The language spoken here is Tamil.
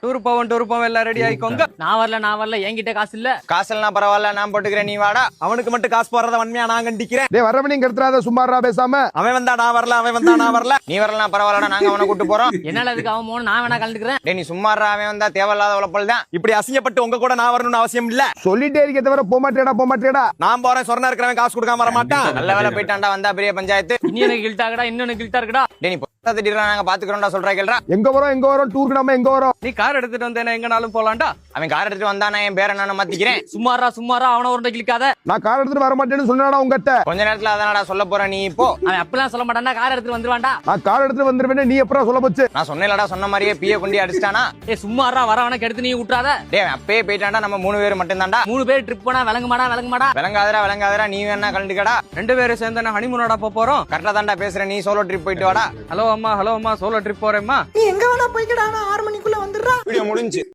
டூர் போவோம் எல்லாம் ரெடி ஆயிக்கோங்க. நான் வரல என்கிட்ட காசு இல்ல. காசெல்லாம் பரவாயில்ல, நான் போட்டுக்கிறேன், நீ வாடா. அவனுக்கு மட்டும் காசு போறத வன்மையா நான் கண்டிக்கிறேன். டேய் வர்றவன் நீங்க எடுத்துறாத, சும்மாறா பேசாம. அவன் வந்தா நான் வரல. நீ வரலாம் பரவாயில்லடா, நாங்க அவனை கூட்டு போறோம். என்னால அதுக்கு அவன் போன நான் வேணா கலந்துக்கிறேன். டேய் நீ சும்மாறா, அவன் வந்தா தேவையில்லாத உழப்பல் தான். இப்படி அசிங்கப்பட்டு உங்க கூட நான் வரணும்னு அவசியம் இல்ல. சொல்லிட்டே இருக்க தவிர போமாட்டேடா. நான் போறேன், சொன்ன இருக்கிறவன் காசு கொடுக்காம வர மாட்டான். நல்ல வேலை போயிட்டான்டா, வந்தா பெரிய பஞ்சாயத்து. இன்னொன்னு கில்ட்டாகடா, இன்னொன்னு கில்ட்டா இருக்குடா. டேய் நீ பொத்தா திடீர்னு நாங்க பாத்துக்கிறோம்டா, சொல்றா கேள்றா. எங்க வரோம் டூருக்கு நம்ம எங்க வரோம்? நீ கார் எடுத்துட்டு வந்தேன்னா எங்கனாலும் போலாம்டா. அவன் கார் எடுத்துட்டு வந்தா நான் என் பேரை நான் மாத்திக்கிறேன். சும்மாரா அவன ஒரு கிளிக்காத. நான் கார் எடுத்துட்டு வர மாட்டேன்னு சொன்னாடா உங்ககிட்ட. கொஞ்ச நேரத்துல அதானடா சொல்ல போறேன், நீ இப்போ. அவன் அப்படிலாம் சொல்ல மாட்டான்டா, கார் எடுத்துட்டு வந்துருவான்டா. நான் கார் எடுத்துட்டு வந்துருவேன், நீ எப்பறம் சொல்ல போச்சு? நான் சொன்னேன்லடா, சொன்ன மாதிரியே பிய கொண்டு அடிச்சிட்டானா. சும்மாரா வரவன கெடுத்து நீ விட்டுறாத. டேய் அவன் அப்பயே போயிட்டான்டா, நம்ம 3 பேர் மட்டும் தான்டா. 3 பேர் ட்ரிப் போனா விளங்குமாடா. விளங்காதரா, நீ வேணா கலந்துக்கடா. 2 பேரும் சேர்ந்து ஹனிமூனோட போறோம். கரெக்டா தான்டா பேசுறேன், நீ சோலோ ட்ரிப் போயிட்டு வாடா. ஹலோ அம்மா சோலோ ட்ரிப் போறேம்மா. நீ எங்க வேணா போய்க்கடா, 6 மணிக்குள்ள வந்துடுறா. வீடியோ முடிஞ்சு.